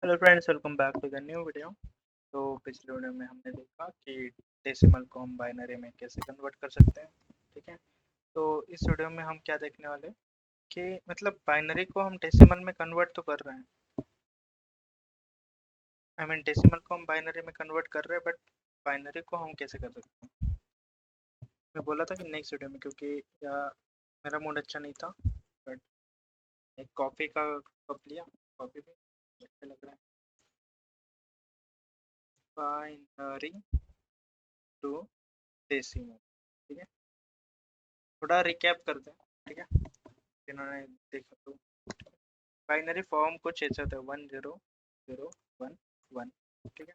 Hello friends, welcome back to the new video. तो पिछले video में हमने देखा कि डेसिमल को हम बाइनरी में कैसे कन्वर्ट कर सकते हैं। ठीक है। तो इस वीडियो में हम क्या देखने वाले हैं कि मतलब बाइनरी को हम डेसिमल में कन्वर्ट तो कर रहे हैं। आई मीन डेसिमल को हम बाइनरी में कन्वर्ट कर रहे हैं, बट बाइनरी को हम कैसे कर सकते हैं। मैं बोला था कि नेक्स्ट वीडियो में, क्योंकि या मेरा मूड अच्छा नहीं था, बट एक कॉफ़ी का कप लिया, कॉफ़ी भी अच्छा लग रहा है। Binary to decimal. ठीक है, थोड़ा रिकैप करते हैं। ठीक है, जिन्होंने देखा तो बाइनरी फॉर्म कुछ ऐसा था, 1001 1। ठीक है,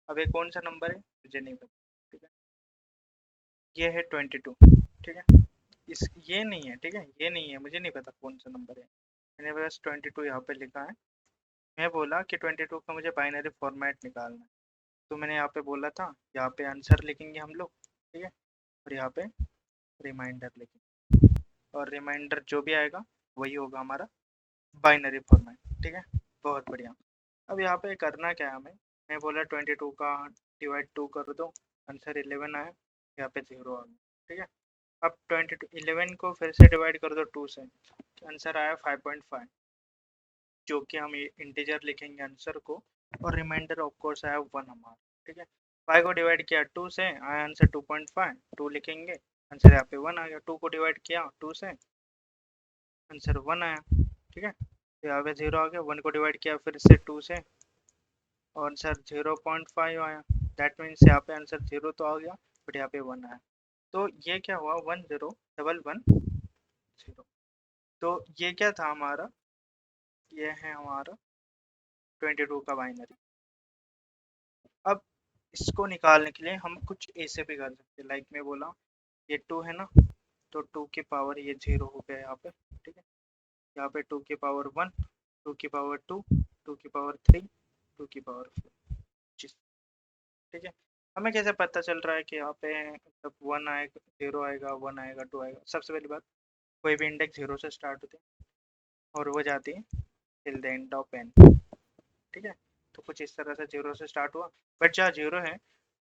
अब ये कौन सा नंबर है मुझे नहीं पता। ठीक है, ये है 22। ठीक है, इस ये नहीं है। ठीक है, ये नहीं है, मुझे नहीं पता कौन सा नंबर है। मैंने बस 22 यहाँ पे लिखा है। मैं बोला कि 22 का मुझे बाइनरी फॉर्मेट निकालना है, तो मैंने यहाँ पे बोला था यहाँ पे आंसर लिखेंगे हम लोग। ठीक है, और यहाँ पे रिमाइंडर लिखेंगे, और रिमाइंडर जो भी आएगा वही होगा हमारा बाइनरी फॉर्मेट। ठीक है, बहुत बढ़िया। अब यहाँ पे करना क्या है हमें। मैं बोला 22 का डिवाइड 2 कर दो, आंसर 11 आया, यहाँ पे 0 आ गया। ठीक है, अब 22 11 को फिर से डिवाइड कर दो 2 से, आंसर आया 5.5, जो कि हम इंटीजर लिखेंगे आंसर को, और रिमाइंडर ऑफ कोर्स आया 1 हमारा। ठीक है, 5 को डिवाइड किया 2 से, आया आंसर 2.5, 2 लिखेंगे, आंसर यहाँ पे 1 आ गया। 2 को डिवाइड किया 2 से, आंसर 1 आया। ठीक है, तो यहाँ पे 0 आ गया। 1 को डिवाइड किया फिर से 2 से, और आंसर 0.5 आया। दैट मीन्स यहाँ पे आंसर 0 तो आ गया, बट यहाँ पे 1 आया। तो ये क्या हुआ, 101110। तो ये क्या था हमारा, ये है हमारा 22 का बाइनरी। अब इसको निकालने के लिए हम कुछ ऐसे भी कर सकते हैं, लाइक मैं बोला ये 2 है ना, तो 2 की पावर ये 0 हो गया यहाँ पे। ठीक है, यहाँ पे 2 की पावर 1, 2 की पावर 2, 2 की पावर 3, 2 की पावर 4। ठीक है, हमें कैसे पता चल रहा है कि यहाँ पे मतलब 1 आएगा, 0 आएगा, 1 आएगा, 2 आएगा। सबसे पहली बात, कोई भी इंडेक्स 0 से स्टार्ट होती है और वो जाती है till the end of n. ठीक है, तो कुछ इस तरह से 0 से स्टार्ट हुआ, बट जहाँ 0 है,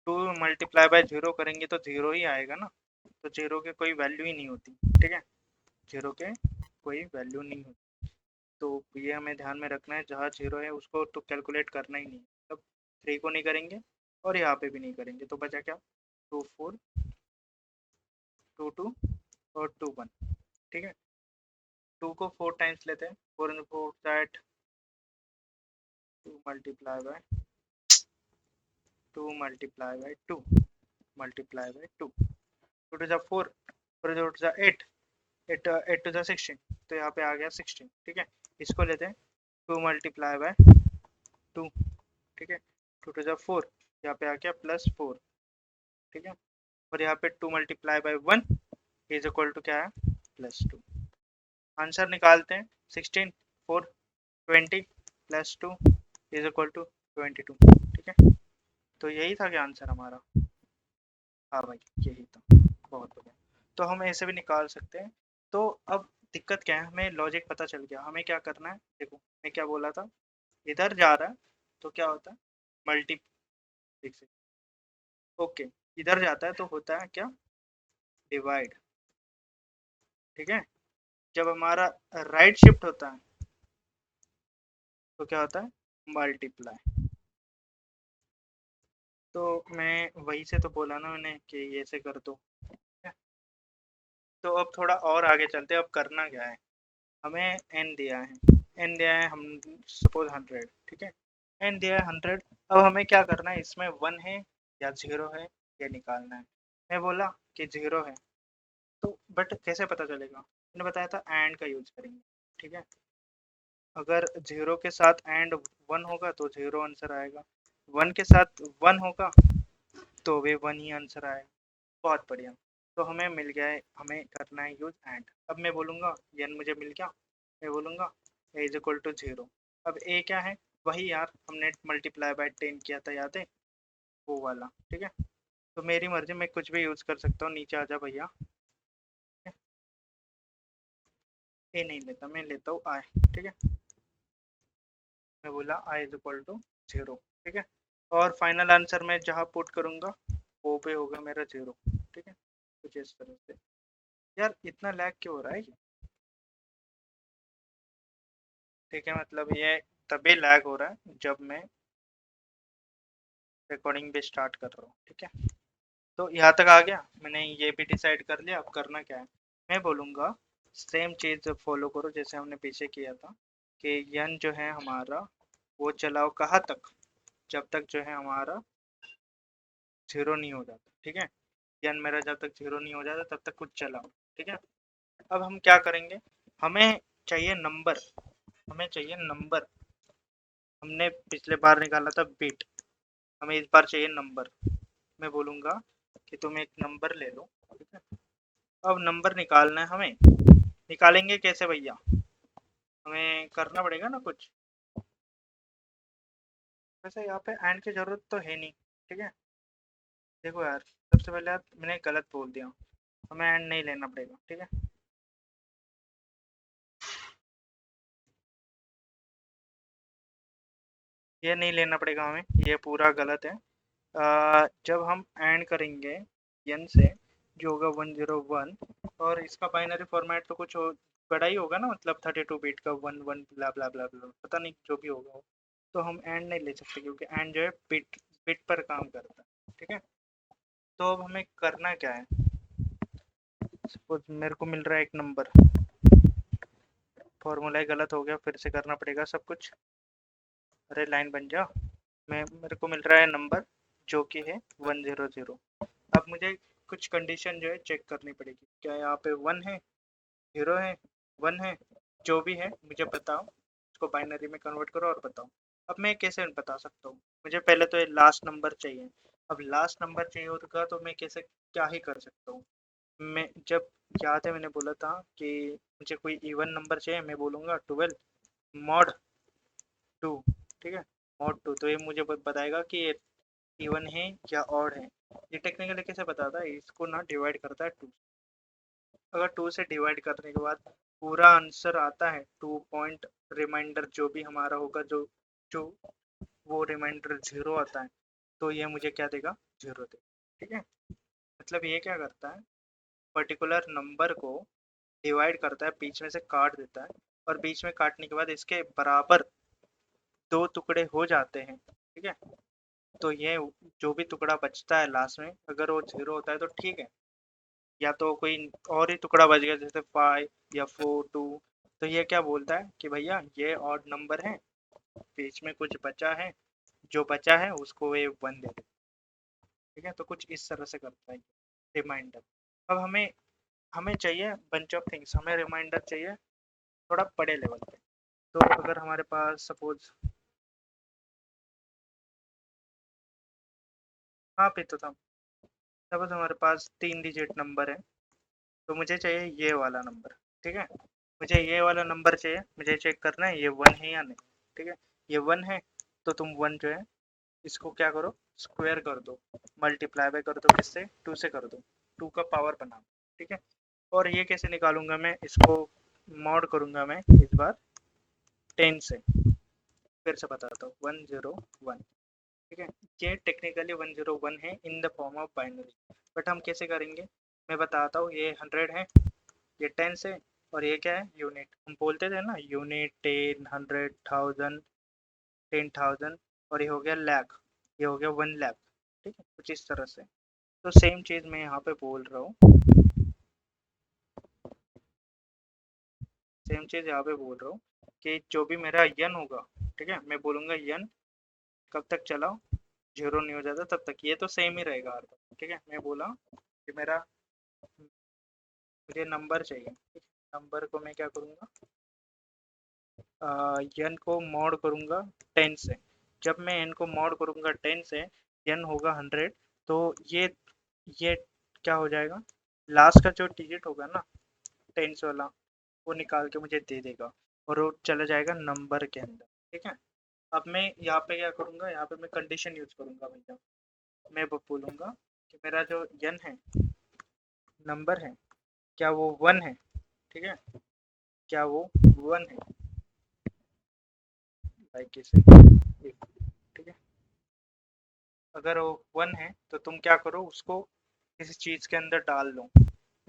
2 मल्टीप्लाई बाय 0 करेंगे तो 0 ही आएगा ना, तो 0 के कोई वैल्यू ही नहीं होती। ठीक है, 0 के कोई वैल्यू नहीं होती। तो ये हमें ध्यान में रखना है, जहाँ 0 है उसको तो कैलकुलेट करना ही नहीं, मतलब 3 को नहीं करेंगे और यहाँ पे भी नहीं करेंगे, तो बचा क्या, 2 4, 2 2 और 2 1। ठीक है, 2 को 4 टाइम्स लेते हैं, 4 in 4 that 2 multiply by 2 multiply by 2 multiply by 2, 2 to the 4, 4 to the 8, 8 8 to the 16, तो यहाँ पे आ गया 16। ठीक है, इसको लेते हैं 2 मल्टीप्लाई बाय 2। ठीक है, 2 टू द 4, यहाँ पे आ गया +4। ठीक है, और यहाँ पे 2 multiply by 1 is equal to क्या है, +2। आंसर निकालते हैं, 16 4 20 +2 इज इक्वल टू 22। ठीक है, तो यही था क्या आंसर हमारा। हाँ भाई, यही था। बहुत बढ़िया। तो हम ऐसे भी निकाल सकते हैं। तो अब दिक्कत क्या है, हमें लॉजिक पता चल गया, हमें क्या करना है। देखो मैं क्या बोला था, इधर जा रहा है तो क्या होता है, मल्टी, ओके, इधर जाता है तो होता है क्या, डिवाइड। ठीक है, जब हमारा राइट शिफ्ट होता है तो क्या होता है, मल्टीप्लाई। तो मैं वही से तो बोला ना मैंने कि ये से कर दो। तो अब थोड़ा और आगे चलते हैं, अब करना क्या है। हमें एन दिया है, एन दिया है हम सपोज 100। ठीक है, एन दिया है 100। अब हमें क्या करना है, इसमें 1 है या 0 है ये निकालना है। मैं बोला कि 0 है, तो बट कैसे पता चलेगा, मैंने बताया था एंड का यूज करेंगे। ठीक है, अगर 0 के साथ एंड 1 होगा तो 0 आंसर आएगा, 1 के साथ 1 होगा तो वे 1 ही आंसर आएगा। बहुत बढ़िया। तो हमें मिल गया है, हमें करना है यूज एंड। अब मैं बोलूँगा एन मुझे मिल गया, मैं बोलूँगा ए इज इक्वल टू 0। अब ए क्या है, वही यार हमने मल्टीप्लाई बाय 10 किया था, याद है, वो वाला। ठीक है, तो मेरी मर्जी, मैं कुछ भी यूज़ कर सकता हूँ। नीचे आ जा भैया, ए नहीं लेता, मैं लेता हूँ आई। ठीक है, मैं बोला i इज इक्वल टू 0, ठीक है। और फाइनल आंसर मैं जहाँ पुट करूँगा वो पे होगा मेरा 0, ठीक है। कुछ इस तरह से। यार इतना लैग क्यों हो रहा है? ठीक है, मतलब ये तभी लैग हो रहा है जब मैं रिकॉर्डिंग भी स्टार्ट कर रहा हूँ, ठीक है। तो यहाँ तक आ गया, मैंने ये भी डिसाइड कर लिया। अब करना क्या है, मैं बोलूँगा सेम चीज़ फॉलो करो जैसे हमने पीछे किया था कि यन जो है हमारा वो चलाओ कहाँ तक, जब तक जो है हमारा 0 नहीं हो जाता, ठीक है। यन मेरा जब तक 0 नहीं हो जाता तब तक कुछ चलाओ, ठीक है। अब हम क्या करेंगे, हमें चाहिए नंबर, हमें चाहिए नंबर। हमने पिछले बार निकाला था बिट, हमें इस बार चाहिए नंबर। मैं बोलूँगा कि तुम एक नंबर ले लो, ठीक है। अब नंबर निकालना है हमें, निकालेंगे कैसे भैया? हमें करना पड़ेगा ना कुछ। वैसे यहाँ पे एंड की जरूरत तो है नहीं, ठीक है। देखो यार, सबसे पहले यार मैंने गलत बोल दिया, हमें एंड नहीं लेना पड़ेगा, ठीक है। ये नहीं लेना पड़ेगा हमें, ये पूरा गलत है। जब हम एंड करेंगे n से, जो होगा 101, और इसका बाइनरी फॉर्मेट तो कुछ बड़ा ही होगा ना, मतलब 32 बिट का 11 ब्ला ब्ला ब्ला ब्ला, पता नहीं जो भी होगा वो। तो हम एंड नहीं ले सकते क्योंकि एंड जो है बिट बिट पर काम करता है, ठीक है। तो अब हमें करना क्या है, सपोज मेरे को मिल रहा है एक नंबर, फॉर्मूला ही गलत हो गया, फिर से करना पड़ेगा सब कुछ। अरे लाइन बन जा। मेरे को मिल रहा है नंबर जो कि है 100। अब मुझे कुछ कंडीशन जो है चेक करनी पड़ेगी, क्या यहाँ पे 1 है, 0 है, 1 है, जो भी है मुझे बताओ, उसको बाइनरी में कन्वर्ट करो और बताओ। अब मैं कैसे बता सकता हूँ, मुझे पहले तो ये लास्ट नंबर चाहिए। अब लास्ट नंबर चाहिए होगा तो मैं कैसे क्या ही कर सकता हूँ। मैं जब, याद है मैंने बोला था कि मुझे कोई इवन नंबर चाहिए, मैं बोलूँगा 12 मॉड 2, ठीक है। मॉड 2, तो ये मुझे बताएगा कि ये इवन है या ऑड है। ये टेक्निकली कैसे बताता है, इसको ना डिवाइड करता है 2। अगर 2 से डिवाइड करने के बाद पूरा आंसर आता है 2 पॉइंट रिमाइंडर जो भी हमारा होगा, जो जो वो रिमाइंडर 0 आता है, तो ये मुझे क्या देगा, 0 देगा, ठीक है। मतलब ये क्या करता है, पर्टिकुलर नंबर को डिवाइड करता है, बीच में से काट देता है, और बीच में काटने के बाद इसके बराबर 2 टुकड़े हो जाते हैं, ठीक है। तो ये जो भी टुकड़ा बचता है लास्ट में, अगर वो 0 होता है तो ठीक है, या तो कोई और ही टुकड़ा बच गया जैसे 5 या 4 2, तो ये क्या बोलता है कि भैया ये ऑड नंबर है, बीच में कुछ बचा है, जो बचा है उसको ये 1 दे दे, ठीक है। तो कुछ इस तरह से करता है रिमाइंडर। अब हमें हमें चाहिए बंच ऑफ थिंग्स, हमें रिमाइंडर चाहिए थोड़ा बड़े लेवल पे। तो अगर हमारे पास सपोज, हाँ पे तो था, सपोज हमारे पास 3 डिजिट नंबर है, तो मुझे चाहिए ये वाला नंबर, ठीक है। मुझे ये वाला नंबर चाहिए, मुझे चेक करना है ये 1 है या नहीं, ठीक है। ये 1 है तो तुम 1 जो है इसको क्या करो, स्क्वायर कर दो, मल्टीप्लाई बाय कर दो, किससे, 2 से कर दो, 2 का पावर बना, ठीक है। और ये कैसे निकालूंगा मैं इसको, मॉड करूंगा मैं इस बार 10 से, फिर से बताता हूँ 101, ठीक है। ये टेक्निकली 101 है in the form of binary, but हम कैसे करेंगे, मैं बताता हूँ। ये 100 है, ये 10 है, और ये क्या है, यूनिट। हम बोलते थे ना यूनिट, 10, 100, 1000, 10,000, और ये हो गया लाख, ये हो गया 1 लाख, ठीक है। कुछ इस तरह से। तो सेम चीज़ मैं यहाँ पे बोल रहा हूँ, सेम चीज़ यहाँ पे बोल रहा हूँ कि जो भी मेरा यन होगा, ठीक है, मैं बोलूँगा यन कब तक चलाओ, 0 नहीं हो जाता तब तक, ये तो सेम ही रहेगा हर बार, ठीक है। मैं बोला कि मेरा, मुझे नंबर चाहिए, ठीक है। नंबर को मैं क्या करूँगा, एन को मॉड करूँगा 10 से। जब मैं एन को मॉड करूँगा 10 से, एन होगा 100, तो ये क्या हो जाएगा, लास्ट का जो डिजिट होगा ना 10 वाला, वो निकाल के मुझे दे देगा, और वो चला जाएगा नंबर के अंदर, ठीक है। अब मैं यहाँ पे क्या करूँगा, यहाँ पे मैं कंडीशन यूज करूँगा भैया। मैं बोलूँगा कि मेरा जो एन है, नंबर है, क्या वो 1 है, ठीक है। क्या वो 1 है, लाइक इसे if, ठीक है। अगर वो 1 है तो तुम क्या करो, उसको किसी चीज के अंदर डाल लो।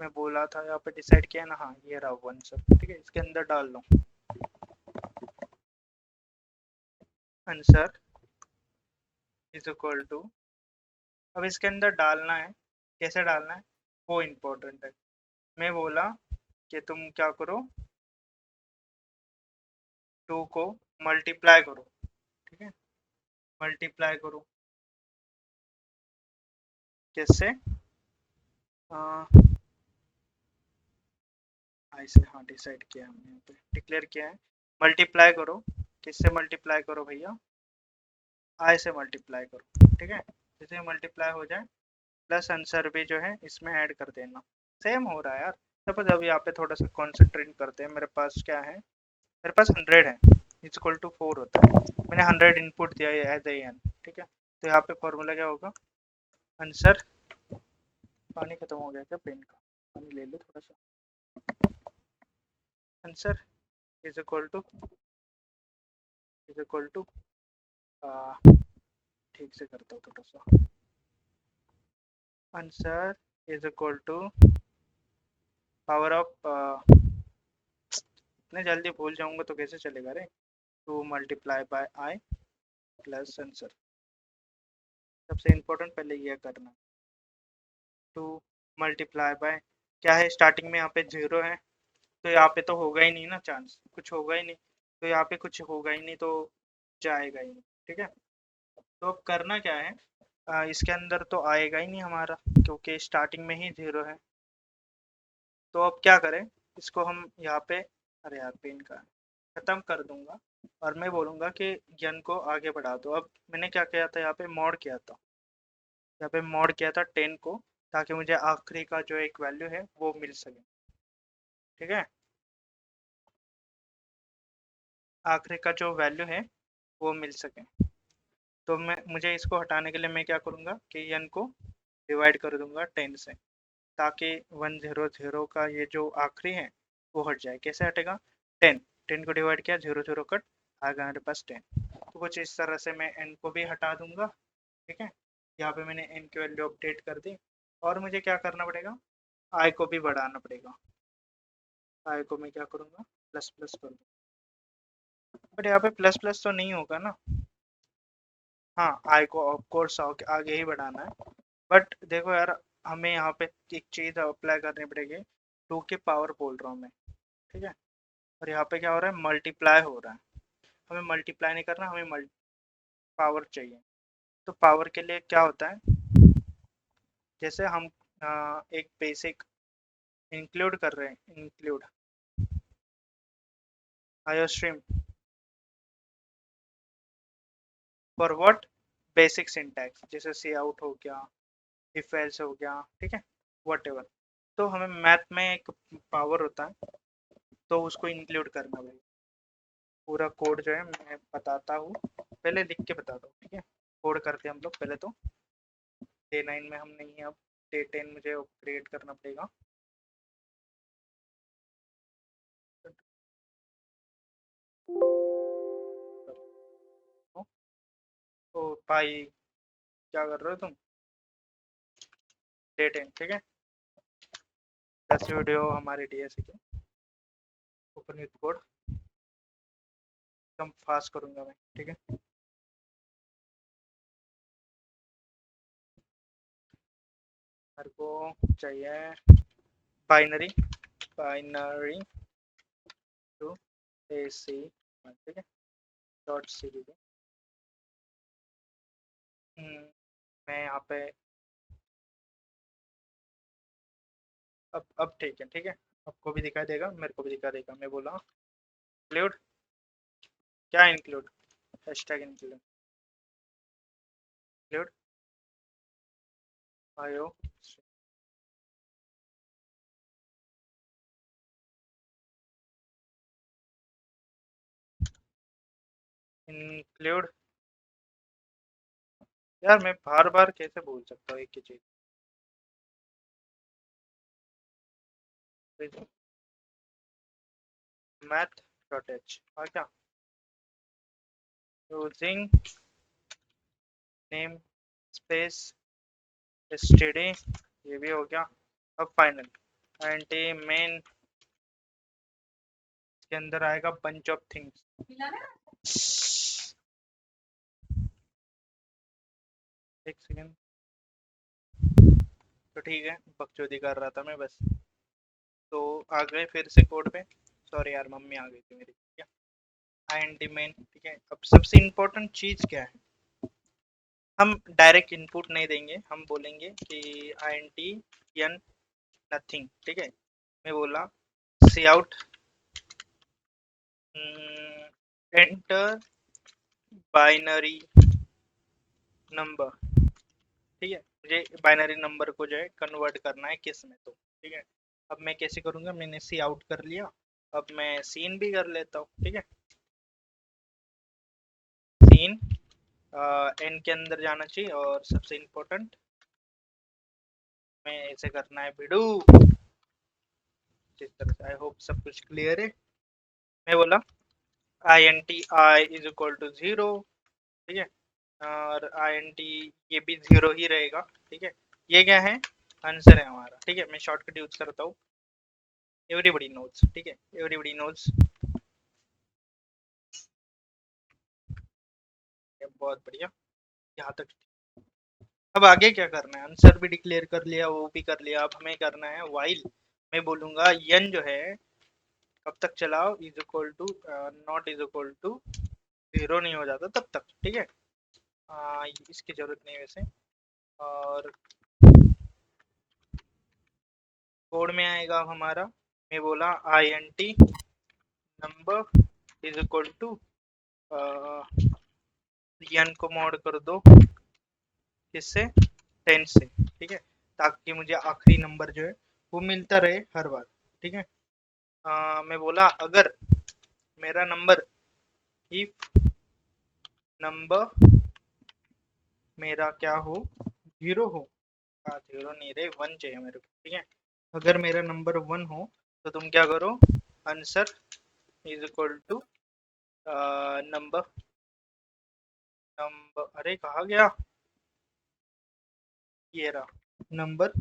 मैं बोला था यहाँ पे डिसाइड किया ना, हाँ ये रहा 1 सर, ठीक है, इसके अंदर डाल लो। आंसर इज इक्वल टू, अब इसके अंदर डालना है, कैसे डालना है वो इम्पोर्टेंट है। मैं बोला कि तुम क्या करो, 2 को मल्टीप्लाई करो, ठीक है, मल्टीप्लाई करो किससे, ऐसे, हाँ डिसाइड किया हमने यहाँ पे, डिक्लेयर किया है। मल्टीप्लाई करो, किससे मल्टीप्लाई करो भैया, आई से मल्टीप्लाई करो, ठीक है। जैसे मल्टीप्लाई हो जाए प्लस आंसर भी जो है इसमें ऐड कर देना। सेम हो रहा है यार। सपोज अब यहाँ पे थोड़ा सा कॉन्सेंट्रेट करते हैं। मेरे पास क्या है, मेरे पास 100 है, इक्वल टू 4 होता है। मैंने 100 इनपुट दिया है एज ए एन, ठीक है। तो यहाँ पे फॉर्मूला क्या होगा, आंसर, पानी खत्म हो गया क्या पेन का, पानी ले लो थोड़ा सा। Answer is equal to, is equal to, ठीक से करता हूँ थोड़ा सा। Answer is equal to power of, इतने जल्दी भूल जाऊंगा तो कैसे चलेगा रे, 2 multiply by I plus answer. सबसे इम्पोर्टेंट पहले ये करना, 2 मल्टीप्लाई बाय, क्या है स्टार्टिंग में यहाँ पे 0 है, तो यहाँ पे तो होगा ही नहीं ना, चांस कुछ होगा ही नहीं, तो यहाँ पे कुछ होगा ही नहीं तो जाएगा ही नहीं, ठीक है। तो अब करना क्या है, इसके अंदर तो आएगा ही नहीं हमारा, क्योंकि स्टार्टिंग में ही 0 है। तो अब क्या करें, इसको हम यहाँ पे, अरे यार पेन का खत्म कर दूंगा, और मैं बोलूंगा कि ज्ञान को आगे बढ़ा दो। अब मैंने क्या किया था, यहाँ पे मॉड किया था, यहाँ पे मॉड किया था 10 को, ताकि मुझे आखिरी का जो एक वैल्यू है वो मिल सके, ठीक है। आखिरी का जो वैल्यू है वो मिल सके। तो मैं, मुझे इसको हटाने के लिए मैं क्या करूँगा कि n को डिवाइड कर दूंगा 10 से, ताकि 100 का ये जो आखिरी है वो हट जाए। कैसे हटेगा, 10, 10 को डिवाइड किया, 00 कट, आ गया मेरे पास 10। तो कुछ इस तरह से मैं n को भी हटा दूंगा, ठीक है। यहाँ पे मैंने n की वैल्यू अपडेट कर दी, और मुझे क्या करना पड़ेगा, i को भी बढ़ाना पड़ेगा। i को मैं क्या करूँगा, प्लस प्लस कर दूँ, बट यहाँ पे प्लस प्लस तो नहीं होगा ना। हाँ, i को ऑफ कोर्स आगे ही बढ़ाना है, बट देखो यार, हमें यहाँ पे एक चीज अप्लाई करनी पड़ेगी, 2 की पावर बोल रहा हूँ मैं, ठीक है। और यहाँ पे क्या हो रहा है, मल्टीप्लाई हो रहा है। हमें मल्टीप्लाई नहीं करना, हमें पावर चाहिए। तो पावर के लिए क्या होता है, जैसे हम एक बेसिक इंक्लूड कर रहे हैं, include iostream for what, basic syntax, जैसे सी आउट हो गया, इफ एल्स हो गया, ठीक है, वट एवर। तो हमें मैथ में एक पावर होता है, तो उसको इंक्लूड करना भाई। पूरा कोड जो है मैं बताता हूँ, पहले लिख के बताता हूँ, ठीक है। कोड करते हैं हम लोग पहले तो, डे 9 में हम नहीं है अब, डे 10 मुझे क्रिएट करना पड़ेगा। तो भाई क्या कर रहे हो तुम, डे 10, ठीक है। 10 वीडियो हमारे डीएससी के, ओपन विथ कोड, एकदम फास्ट करूंगा मैं, ठीक है। मेरे को चाहिए बाइनरी, बाइनरी टू ए सी, ठीक है, डॉट सी डी। मैं यहाँ पे, अब ठीक है, ठीक है। आपको भी दिखाई देगा, मेरे को भी दिखा देगा। मैं बोला इंक्लूड, क्या इंक्लूड, हैशटैग इंक्लूड, इंक्लूड आयो, इंक्लूड, यार मैं बार बार कैसे भूल सकता हूँ एक ही चीज, मैथ डॉट एच, और क्या यूजिंग नेम स्पेस एसटीडी, ये भी हो गया। अब फाइनल एंटी मेन के अंदर आएगा बंच ऑफ थिंग्स। एक सेकेंड, तो ठीक है, बकचोदी कर रहा था मैं बस। तो आ गए फिर से कोड पे। सॉरी यार, मम्मी आ गई थी मेरी। ठीक है, एंटी मेन। ठीक है, अब सबसे इम्पोर्टेंट चीज क्या है, हम डायरेक्ट इनपुट नहीं देंगे, हम बोलेंगे कि int n नथिंग। ठीक है, मैं बोला सी आउट एंटर बाइनरी नंबर। ठीक है, मुझे बाइनरी नंबर को जो है कन्वर्ट करना है किस में, तो ठीक है। अब मैं कैसे करूँगा, मैंने सी आउट कर लिया, अब मैं सीन भी कर लेता हूँ। ठीक है, सीन एन के अंदर जाना चाहिए, और सबसे इम्पोर्टेंट में ऐसे करना है बिडू, जिस तरह से। आई होप सब कुछ क्लियर है। मैं बोला I N T I is equal to zero. ठीक है, और आई एन टी ये भी जीरो ही रहेगा। ठीक है, ये क्या है, आंसर है हमारा। ठीक है, मैं शॉर्टकट यूज करता हूँ, एवरीबडी नोज। ठीक है, एवरीबडी नोज, बहुत बढ़िया, यहाँ तक। अब आगे क्या करना है, आंसर भी डिक्लेयर कर लिया, वो भी कर लिया, अब हमें करना है वाइल। मैं बोलूंगा n जो है कब तक चलाओ, is equal to not is equal to zero नहीं हो जाता तब तक। ठीक है, इसकी जरूरत नहीं है वैसे। और कोड में आएगा हमारा, मैं बोला I N T number is equal to n को मॉड कर दो किससे, 10 से। ठीक है, ताकि मुझे आखिरी नंबर जो है वो मिलता रहे हर बार। ठीक है, मैं बोला अगर मेरा नंबर, इफ नंबर मेरा क्या हो, जीरो हो। जीरो नहीं रे, वन चाहिए मेरे को। ठीक है, अगर मेरा नंबर वन हो तो तुम क्या करो, answer is equal to number, number अरे कहा गया, ये रहा नंबर।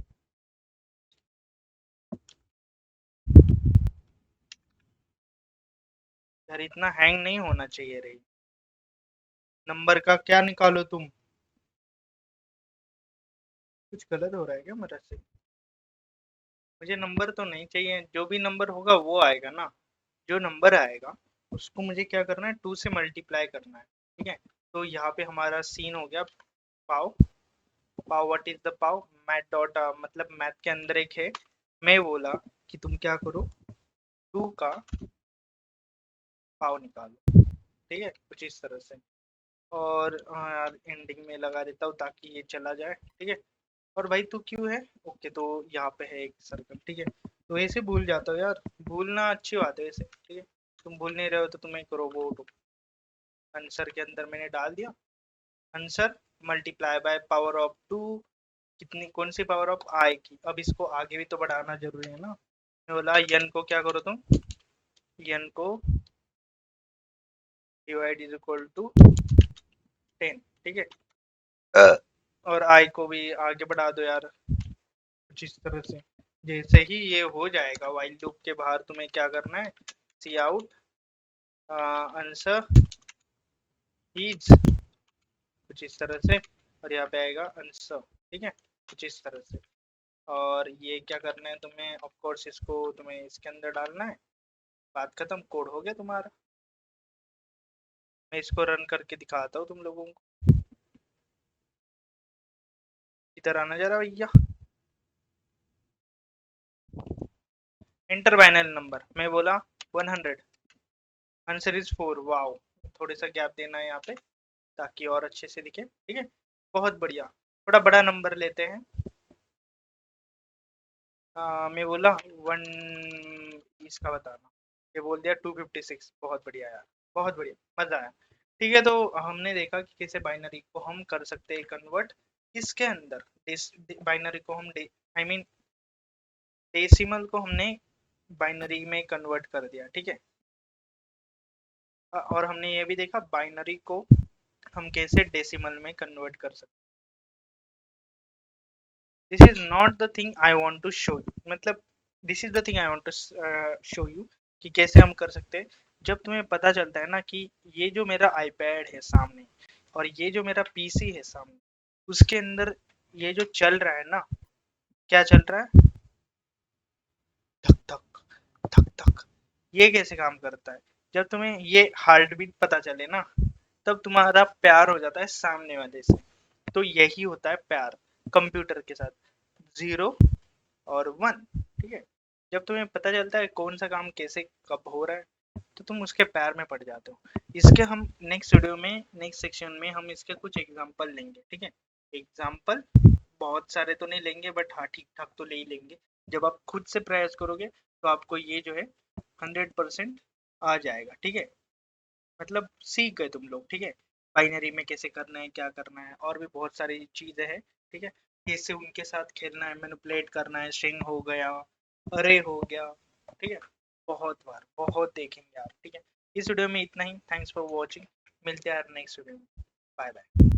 यार इतना हैंग नहीं होना चाहिए रे, नंबर का क्या निकालो तुम, कुछ गलत हो रहा है क्या मेरे से। मुझे नंबर तो नहीं चाहिए, जो भी नंबर होगा वो आएगा ना, जो नंबर आएगा उसको मुझे क्या करना है, टू से मल्टीप्लाई करना है। ठीक है, तो यहाँ पे हमारा सीन हो गया पाव। पाव व्हाट इज द पाव, मैथ डॉट मतलब मैथ के अंदर एक है। मैं बोला कि तुम क्या करो, टू का पाव निकालो। ठीक है, कुछ इस तरह से। और यार एंडिंग में लगा देता हूँ ताकि ये चला जाए। ठीक है, और भाई तू क्यों है, ओके, तो यहाँ पे है एक सर्कल। ठीक है, तो ऐसे भूल जाता हूँ यार, भूलना अच्छी बात है वैसे। ठीक है, तुम भूल नहीं रहे हो तो तुम एक रोबोट हो। आंसर के अंदर मैंने डाल दिया, answer multiply by power of two, कितनी, कौन सी पावर ऑफ, आई की। अब इसको आगे भी तो बढ़ाना जरूरी है ना, मैं बोला n को क्या करो तुम, n को डिवाइड इज इक्वल टू 10। ठीक है, और i को भी आगे बढ़ा दो यार, कुछ इस तरह से। जैसे ही ये हो जाएगा वाइल लूप के बाहर, तुम्हें क्या करना है, सी आउट आंसर इज, कुछ इस तरह से, और यहाँ पे आएगा आंसर। ठीक है, कुछ इस तरह से। और ये क्या करना है तुम्हें, ऑफ कोर्स इसको तुम्हें इसके अंदर डालना है। बात खत्म, कोड हो गया तुम्हारा। मैं इसको रन करके दिखाता हूँ तुम लोगों को। इधर आना जरा भैया, इंटर बाइनरी नंबर, मैं बोला 100, आंसर इज 4। वाओ, थोड़ा सा गैप देना है यहाँ पे ताकि और अच्छे से दिखे। ठीक है, बहुत बढ़िया। थोड़ा बड़ा नंबर लेते हैं, मैं बोला वन, इसका बताना, ये बोल दिया 256। बहुत बढ़िया यार, बहुत बढ़िया, मजा आया। ठीक है, तो हमने देखा कि कैसे बाइनरी को हम कर सकते हैं कन्वर्ट इसके अंदर, बाइनरी को हम आई मीन डेसिमल को हमने बाइनरी में कन्वर्ट कर दिया। ठीक है, और हमने ये भी देखा बाइनरी को हम कैसे डेसिमल में कन्वर्ट कर सकते। This is not the thing I want to show you, मतलब this is the thing I want to show you कि कैसे हम कर सकते हैं। जब तुम्हें पता चलता है ना कि ये जो मेरा आईपैड है सामने और ये जो मेरा पीसी है सामने, उसके अंदर ये जो चल रहा है ना, क्या चल रहा है, धक धक धक धक, ये कैसे काम करता है। जब तुम्हें ये हार्ट बीट पता चले ना, तब तुम्हारा प्यार हो जाता है सामने वाले से। तो यही होता है प्यार कंप्यूटर के साथ, 0 और 1, ठीक है। जब तुम्हें पता चलता है कौन सा काम कैसे कब हो रहा है, तो तुम उसके प्यार में पड़ जाते हो। इसके हम नेक्स्ट वीडियो में, नेक्स्ट सेक्शन में हम इसके कुछ एग्जांपल लेंगे, ठीक है। एग्जांपल बहुत सारे तो नहीं लेंगे, बट हाँ ठीक ठाक तो ले ही लेंगे। जब आप खुद से प्रयास करोगे तो आपको ये जो है 100% आ जाएगा, ठीक है। मतलब सीख गए तुम लोग, ठीक है। बाइनरी में कैसे करना है, क्या करना है, और भी बहुत सारी चीजें हैं, ठीक है। कैसे उनके साथ खेलना है, मैनिपुलेट करना है, स्ट्रिंग हो गया, अरे हो गया, ठीक है। बहुत बार बहुत देखेंगे यार, ठीक है। इस वीडियो में इतना ही। Thanks for watching. मिलते हैं यार नेक्स्ट वीडियो में। Bye bye.